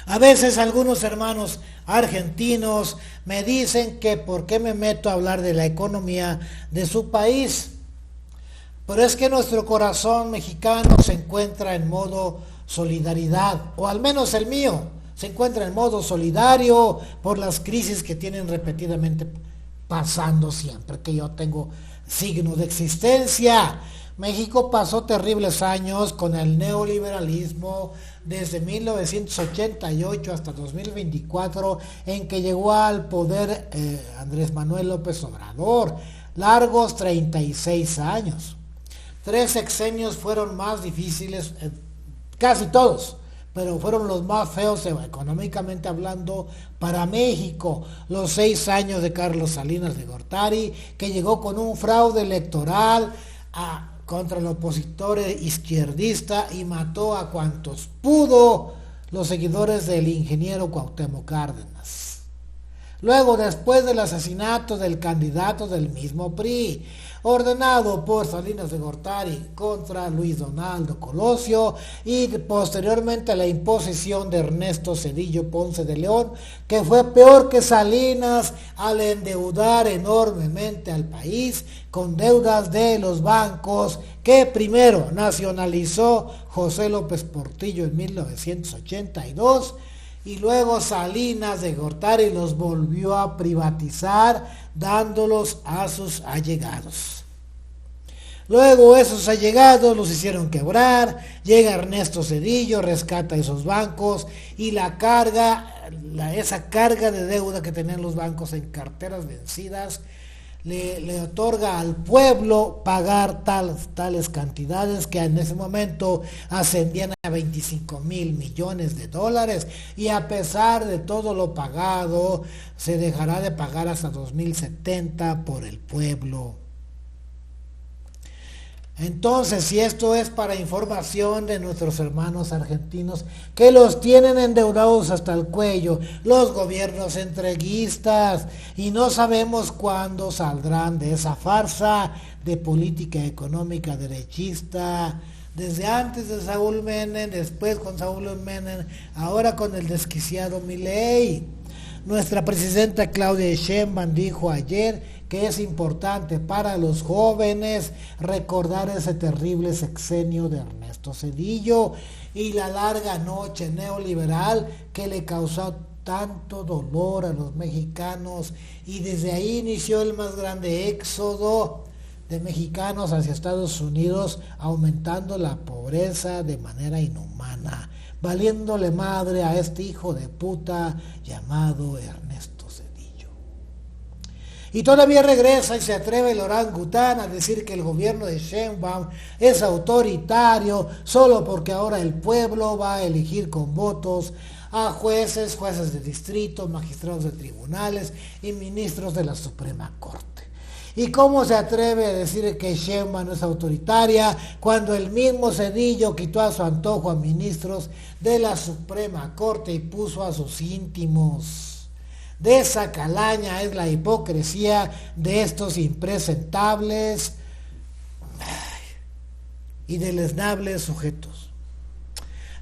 A veces algunos hermanos argentinos me dicen que por qué me meto a hablar de la economía de su país. Pero es que nuestro corazón mexicano se encuentra en modo solidaridad, o al menos el mío, se encuentra en modo solidario por las crisis que tienen repetidamente pasando siempre que yo tengo signo de existencia. México pasó terribles años con el neoliberalismo desde 1988 hasta 2024, en que llegó al poder Andrés Manuel López Obrador. Largos 36 años. 3 sexenios fueron más difíciles, casi todos, pero fueron los más feos económicamente hablando para México. Los 6 años de Carlos Salinas de Gortari, que llegó con un fraude electoral contra el opositor izquierdista y mató a cuantos pudo los seguidores del ingeniero Cuauhtémoc Cárdenas. Luego, después del asesinato del candidato del mismo PRI, ordenado por Salinas de Gortari contra Luis Donaldo Colosio, y posteriormente la imposición de Ernesto Zedillo Ponce de León, que fue peor que Salinas al endeudar enormemente al país con deudas de los bancos que primero nacionalizó José López Portillo en 1982, y luego Salinas de Gortari los volvió a privatizar dándolos a sus allegados. Luego esos allegados los hicieron quebrar, llega Ernesto Zedillo, rescata esos bancos y esa carga de deuda que tenían los bancos en carteras vencidas le otorga al pueblo pagar tales cantidades que en ese momento ascendían a 25,000 millones de dólares, y a pesar de todo lo pagado se dejará de pagar hasta 2070 por el pueblo. Entonces, si esto es para información de nuestros hermanos argentinos, que los tienen endeudados hasta el cuello, los gobiernos entreguistas, y no sabemos cuándo saldrán de esa farsa de política económica derechista, desde antes de Saúl Menem, después con Saúl Menem, ahora con el desquiciado Milei. Nuestra presidenta Claudia Sheinbaum dijo ayer que es importante para los jóvenes recordar ese terrible sexenio de Ernesto Zedillo y la larga noche neoliberal que le causó tanto dolor a los mexicanos, y desde ahí inició el más grande éxodo de mexicanos hacia Estados Unidos, aumentando la pobreza de manera inhumana, valiéndole madre a este hijo de puta llamado Ernesto Zedillo. Y todavía regresa y se atreve el orangután a decir que el gobierno de Sheinbaum es autoritario solo porque ahora el pueblo va a elegir con votos a jueces de distrito, magistrados de tribunales y ministros de la Suprema Corte. ¿Y cómo se atreve a decir que Sheinbaum es autoritaria cuando el mismo Zedillo quitó a su antojo a ministros de la Suprema Corte y puso a sus íntimos? De esa calaña es la hipocresía de estos impresentables y deleznables sujetos.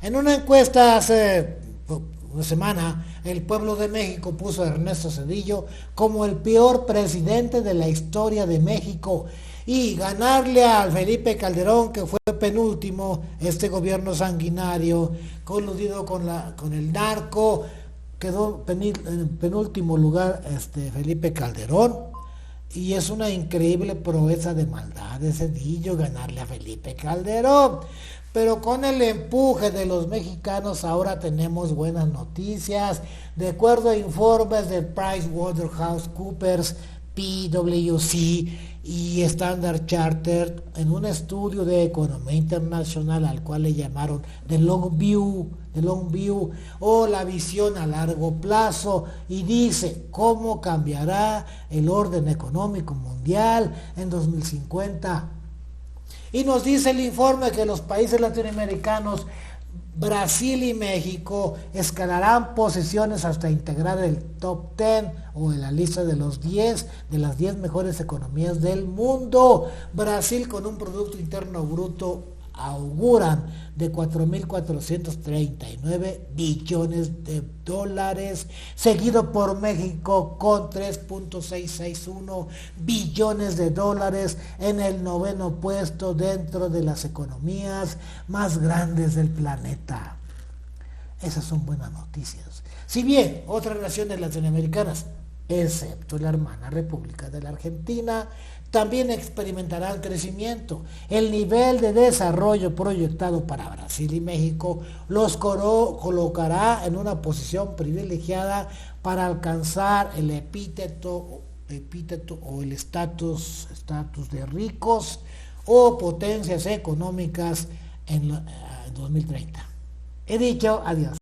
En una encuesta hace una semana, el pueblo de México puso a Ernesto Zedillo como el peor presidente de la historia de México, y ganarle a Felipe Calderón, que fue penúltimo, este gobierno sanguinario, coludido con el narco, quedó en penúltimo lugar Felipe Calderón, y es una increíble proeza de maldad de Zedillo ganarle a Felipe Calderón. Pero con el empuje de los mexicanos ahora tenemos buenas noticias. De acuerdo a informes de PricewaterhouseCoopers, PwC y Standard Chartered, en un estudio de economía internacional al cual le llamaron The Long View o la visión a largo plazo, y dice cómo cambiará el orden económico mundial en 2050. Y nos dice el informe que los países latinoamericanos, Brasil y México, escalarán posiciones hasta integrar el top 10 o en la lista de las 10 mejores economías del mundo. Brasil con un Producto Interno Bruto auguran de 4.439 billones de dólares, seguido por México con 3.661 billones de dólares en el noveno puesto dentro de las economías más grandes del planeta. Esas son buenas noticias. Si bien otras naciones latinoamericanas, excepto la hermana República de la Argentina, también experimentarán crecimiento, el nivel de desarrollo proyectado para Brasil y México los colocará en una posición privilegiada para alcanzar el epíteto o el estatus de ricos o potencias económicas en 2030. He dicho adiós.